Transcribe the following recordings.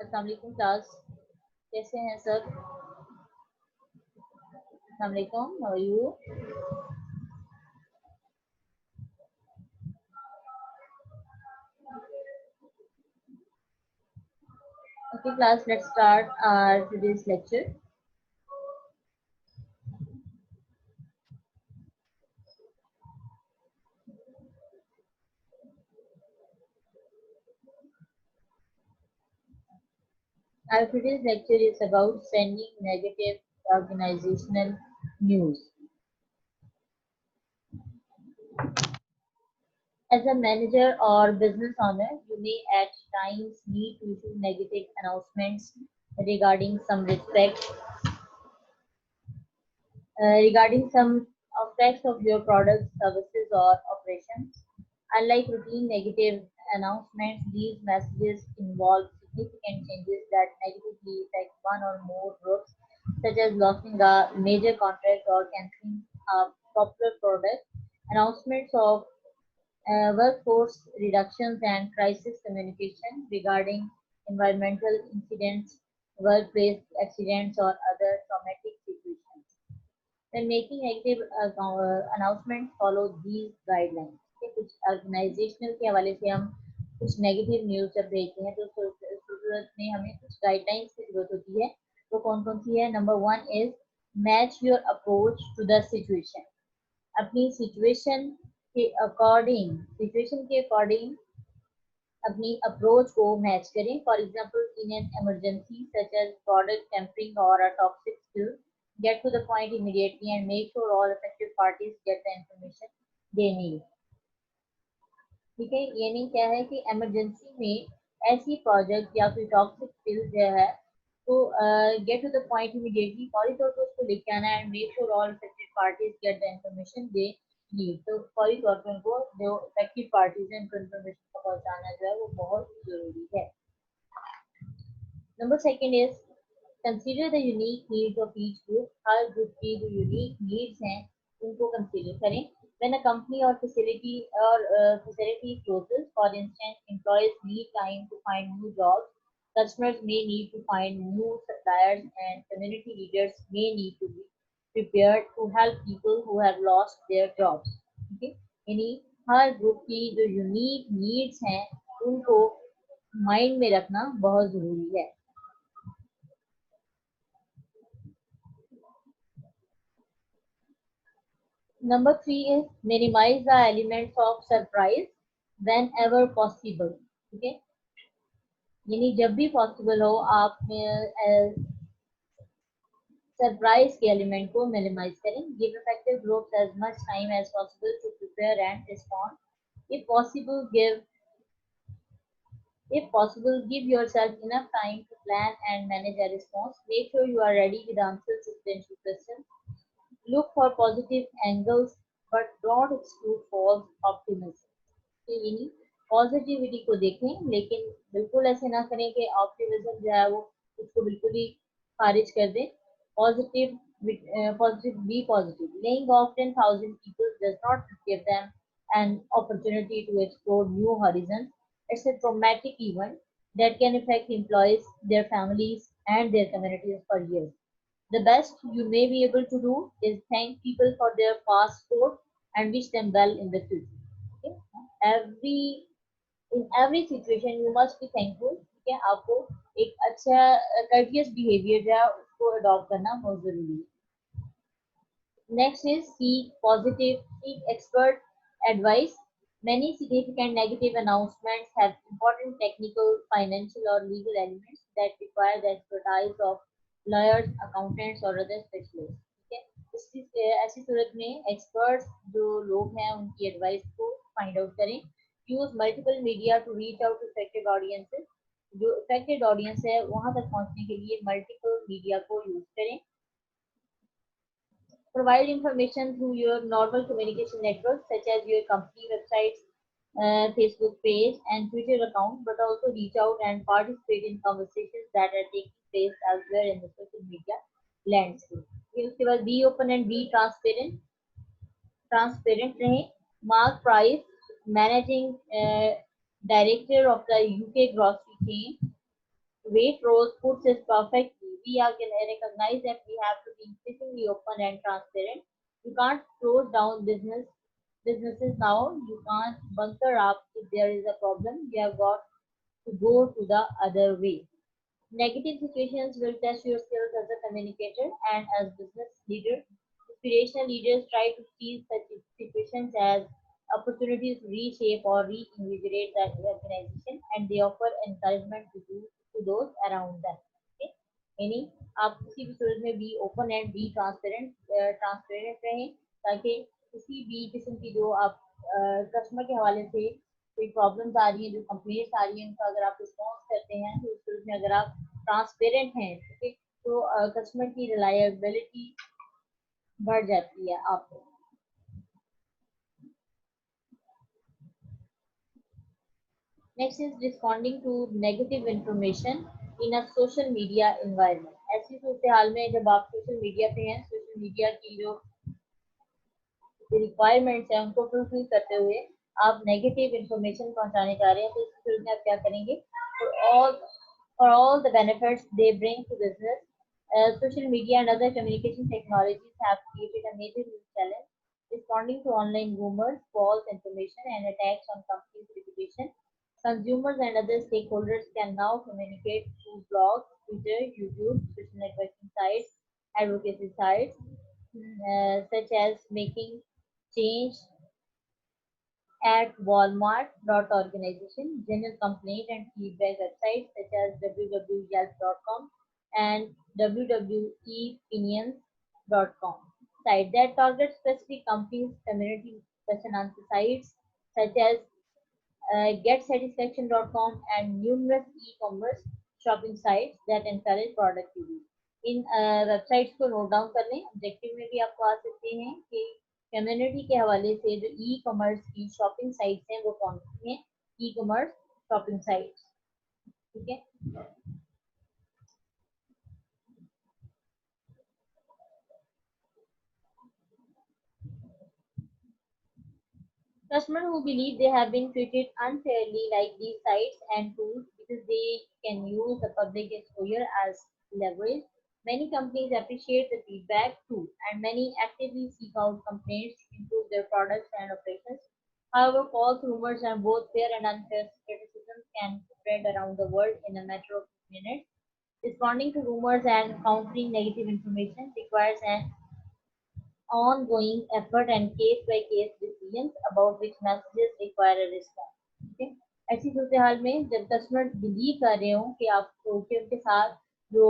अस्सलाम वालेकुम क्लास, कैसे हैं सब? अस्सलाम वालेकुम, how are you? Okay class, let's start our today's lecture. Our today's lecture is about sending negative organizational news. As a manager or business owner, you may at times need to issue negative announcements regarding some regarding some aspects of your products, services, or operations. Unlike routine negative announcements, these messages involve significant changes that negatively affect one or more groups, such as losing a major contract or canceling a popular product. Announcements of workforce reductions and crisis communication regarding environmental incidents, workplace accidents, or other traumatic situations. When making negative announcement, follow these guidelines. ठीक है, कुछ organisational के हवाले से हम कुछ negative news जब देखते हैं तो सूरत में हमें कुछ गाइडलाइंस की जरूरत होती है। वो कौन कौन सी है? Number 1 is match your approach to the situation. अपनी सिचुएशन के अकॉर्डिंग अपनी अप्रोच को मैच करें। For example, in an emergency such as product tampering और a toxic spill, get to the point immediately and make sure all affected parties get the information they need. ठीक है, यानी क्या है कि इमरजेंसी में ऐसी प्रोजेक्ट या फिर टॉक्सिक स्पिल जो है तो get to the point immediately, फौरी तौर पर उसको लेके आना है and make sure all affected parties get the information they need. तो फौरी तौर पर उनको जो अफेक्टेड पार्टीज हैं उनको इन्फॉर्मेशन को पहुंचाना जो है वो बहुत जरूरी है। Number second is consider the unique needs of each group. Her group की जो यूनिक नीड्स हैं उनको कंसीडर करें। When a company or facility closes, for instance, employees need time to find new jobs, customers may need to find new suppliers, and community leaders may need to be prepared to help people who have lost their jobs. Okay? यानी हर group की जो unique needs हैं उनको mind में रखना बहुत जरूरी है। Number 3 is minimize the elements of surprise whenever possible. ठीक है, यानी जब भी पॉसिबल हो आप सरप्राइज के एलिमेंट को मिनिमाइज करें। Give effective groups as much time as possible to prepare and respond. If possible, give yourself enough time to plan and manage a response. Make sure you are ready with answers to potential questions. Look for positive angles, but don't exclude false optimism. यानी positivity को देखें लेकिन बिल्कुल ऐसे ना करें कि optimism जो है वो उसको बिल्कुल ही खारिज कर दें। Be positive. Laying off 10,000 people does not give them an opportunity to explore new horizons. It's a traumatic event that can affect employees, their families, and their communities for years. The best you may be able to do is thank people for their past support and wish them well in the future. Okay? Every in every situation you must be thankful। ठीक है, आपको एक अच्छा courteous behavior जो है उसको adopt करना बहुत जरूरी है। Next is seek expert advice. Many significant negative announcements have important technical, financial, or legal elements that require the expertise of lawyers, accountants, or other specialists. ठीक है, ऐसी सूरत में experts जो लोग हैं उनकी advice को find out करें। Use multiple media to reach out to affected audiences. जो affected audience है वहां तक पहुंचने के लिए multiple media को use करें। Provide information through your normal communication networks such as your company websites, Facebook page, and Twitter account, but also reach out and participate in conversations that are taking place elsewhere in the social media landscape. फिर उसके बाद be open and be transparent. Transparent रहें. Mark Price, managing director of the UK grocery chain, weight rose puts it perfectly. We are can recognize that we have to be increasingly open and transparent. You can't close down businesses now. You can't bunker up if there is a problem. You have got to go to the other way. Negative situations will test your skills as a communicator and as business leader. Inspirational leaders try to seize such situations as opportunities to reshape or reinvigorate the organization, and they offer encouragement to those around them. Okay? यानी आप किसी भी सूरत में be open and be transparent रहें ताकि किसी भी किस्म की जो आप कस्टमर के हवाले से कोई प्रॉब्लम्स आ रही हैं, जो कंप्लेंट्स आ रही हैं, उनका अगर आप रिस्पॉन्स करते हैं तो उस सूरत में अगर आप ट्रांसपेरेंट हैं, ठीक है, तो कस्टमर की रिलायबिलिटी बढ़ जाती है आपको. Next is responding to negative information in a social media environment. ऐसी सूरत हाल में जब आप सोशल मीडिया पे हैं, सोशल मीडिया की जो रिक्वायरमेंट्स हैं उनको फुलफिल करते हुए आप नेगेटिव इंफॉर्मेशन पहुंचाने जा रहे हैं, तो इस सूरत में आप क्या करेंगे? For all the benefits they bring to business, social media and other communication technologies have created a major new challenge. Responding to online rumors, false information, and attacks on companies' reputation, consumers and other stakeholders can now communicate through blogs, Twitter, YouTube, social networking sites, advocacy sites, such as making change at Walmart organization, general complaint and feedback websites such as www.yelp.com and www.opinions.com. Site that target specific companies, community question answer sites such as getsatisfaction.com and numerous e-commerce shopping sites that encourage product reviews. In websites को note down कर लें. Objective में भी आपको आ सकते हैं कि community के हवाले से जो ई कॉमर्स की शॉपिंग साइट्स हैं वो कौन सी हैं, ई कॉमर्स शॉपिंग साइट्स. ठीक है. Customers who believe they have been treated unfairly like these sites and tools because they can use the public exposure as leverage. Many companies appreciate the feedback too, and many actively seek out complaints to improve their products and operations. However, false rumors and both fair and unfair criticisms can spread around the world in a matter of minutes. Responding to rumors and countering negative information requires an ongoing effort and case by case decisions about which messages require a response. ठीक है. ऐसी सूरत हाल में जब customer believe कर रहे हो कि आपको कि उनके साथ जो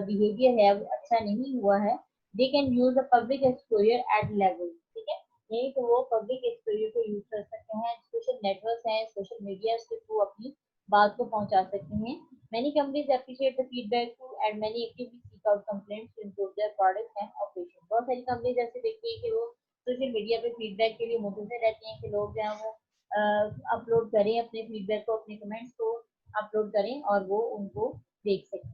बिहेवियर है वो अच्छा नहीं हुआ है, they can use the public exposure at level. ठीक है. नहीं तो वो पब्लिक एक्सपोजर को यूज कर सकते हैं, सोशल नेटवर्क हैं, सोशल मीडिया के थ्रू अपनी बात को पहुंचा सकते हैं. Many companies appreciate the feedback too, and many actively seek out complaints to improve their products and operations. बहुत सारी कंपनीज ऐसे देखती है कि वो सोशल मीडिया पे फीडबैक के लिए मुतज़िर रहती हैं कि लोग जो हैं वो अपलोड करें अपने फीडबैक को, अपने कमेंट्स को अपलोड करें और वो उनको देख सकें.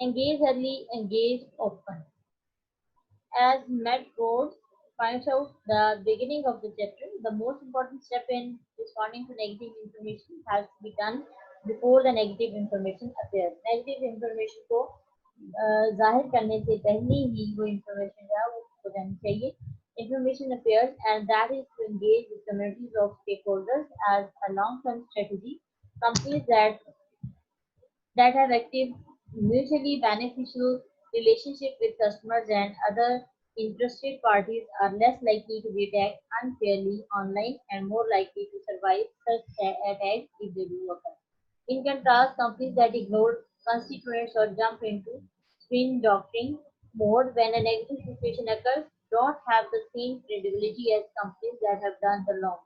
Engage early, engage often. As Matt Rhodes points out the beginning of the chapter, the most important step in responding to negative information has to be done before the negative information appears. Negative information को जाहिर करने से पहले ही वो information जो है वो हो जानी चाहिए. Information appears, and that is to engage with communities of stakeholders as a long-term strategy. Companies that have active, mutually beneficial relationship with customers and other interested parties are less likely to be attacked unfairly online and more likely to survive such attacks if they do occur. In contrast, companies that ignore constituents or jump into spin doctoring mode when a negative situation occurs don't have the same credibility as companies that have done the long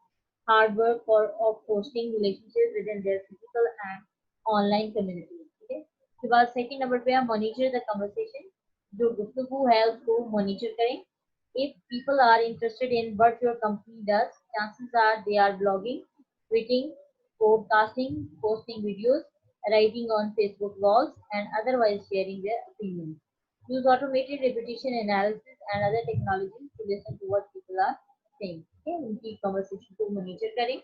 hard work of fostering relationships within their physical and online community. ठीक है. उसके बाद second number पे आप monitor the conversation. जो गुफ्तगू है उसको मॉनिटर करें. If people are interested in what your company does, chances are they are blogging, tweeting, podcasting, posting videos, writing on Facebook walls, and otherwise sharing their opinions. Use automated repetition analysis and other technologies to listen to what people are saying. Okay, उनकी conversation को monitor करें.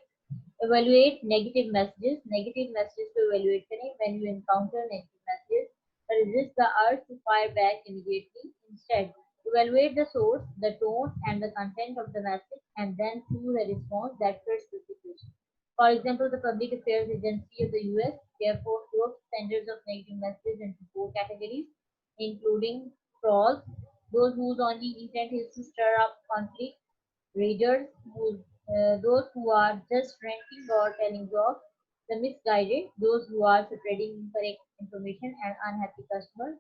Evaluate negative messages. Negative messages to evaluate करें. When you encounter negative messages, resist the urge to fire back immediately. Instead, evaluate the source, the tone, and the content of the message, and then choose a response that fits the situation. For example, the Public Affairs Agency of the US therefore groups senders of negative messages into four categories, including trolls, those whose only intent is to stir up conflict; readers, those who are just ranting or telling jokes; the misguided, those who are spreading incorrect information; and unhappy customers,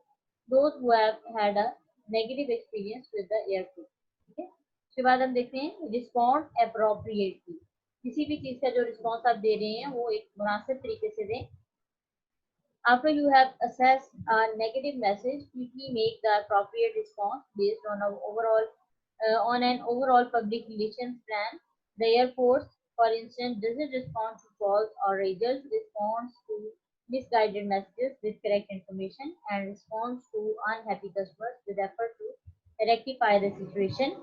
those who have had a negative experience with the airport. ठीक है, उसके बाद हम देखते हैं respond appropriately. किसी भी चीज का जो रिस्पॉन्स आप दे रहे हैं वो एक मुनासिब तरीके से दें. After you have assessed a negative message, quickly make the appropriate response based on an overall public relations plan. The Air Force, for instance, doesn't respond to calls or rages, responds to misguided messages with correct information, and responds to unhappy customers with effort to rectify the situation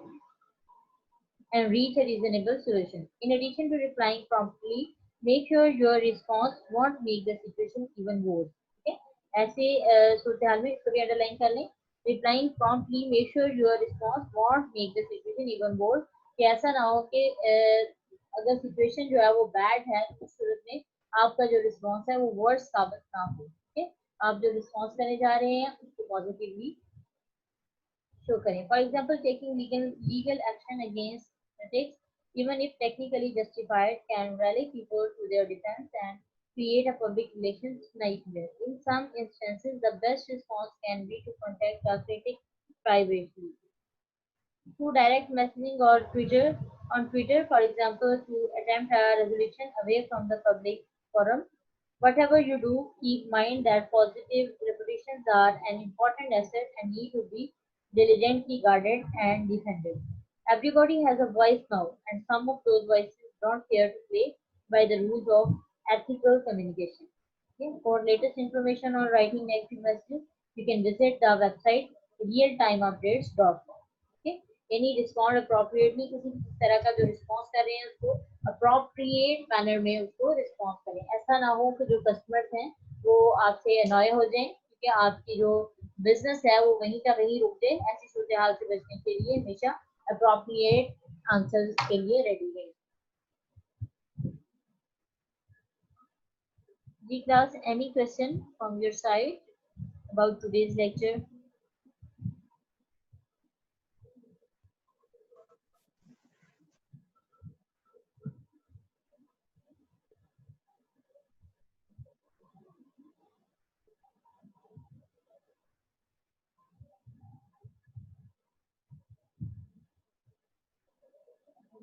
and reach a reasonable solution. In addition to replying promptly, make sure your response won't make the situation even worse. Okay? ऐसे सूरत हाल में इसको भी underline कर लें. Replying promptly, make sure your response won't make the situation even worse. कि ऐसा ना हो कि अगर सिचुएशन जो है वो बैड है तो उस सूरत में आपका जो रिस्पॉन्स है वो वर्स साबित ना हो. ठीक है, आप जो रिस्पॉन्स करने जा रहे हैं उसको पॉजिटिवली शो करें. For example taking legal action against critics, even if technically justified, can rally people to their defense and create a public relations nightmare. In some instances, the best response can be to contact a critic privately through direct messaging or Twitter. On Twitter, for example, to attempt a resolution away from the public forum. Whatever you do, keep in mind that positive reputations are an important asset and need to be diligently guarded and defended. Everybody has a voice now, and some of those voices don't care to play by the rules of ethical communication. Okay? For latest information on writing negative messages, you can visit the website realtimeupdates.com. Okay? यानी respond appropriately, किसी भी तरह का जो response कर रहे हैं उसको अप्रोप्रिएट मैनर में उसको रिस्पॉन्स करें. ऐसा ना हो कि जो कस्टमर्स हैं वो आपसे अनॉय हो जाएं क्योंकि आपकी जो बिजनेस है वो वहीं का वहीं रुक जाए. ऐसी सूरत हाल से बचने के लिए हमेशा अप्रोप्रिएट आंसर्स के लिए रेडी रहें. जी class, any question from your side about today's lecture?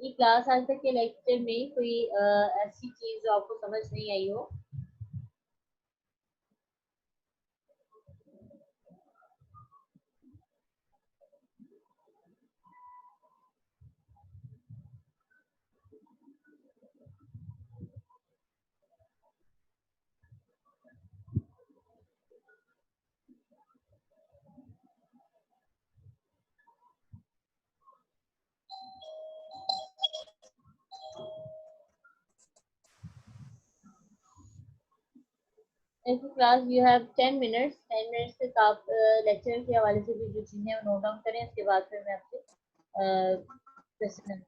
जी क्लास, आज तक के लेक्चर में कोई ऐसी चीज जो आपको समझ नहीं आई हो? ऐसी class you have 10 minutes. 10 minutes तक आप लेक्चर के हवाले से भी जो चीज़ें नोट डाउन करें, उसके बाद फिर मैं आपसे क्वेश्चन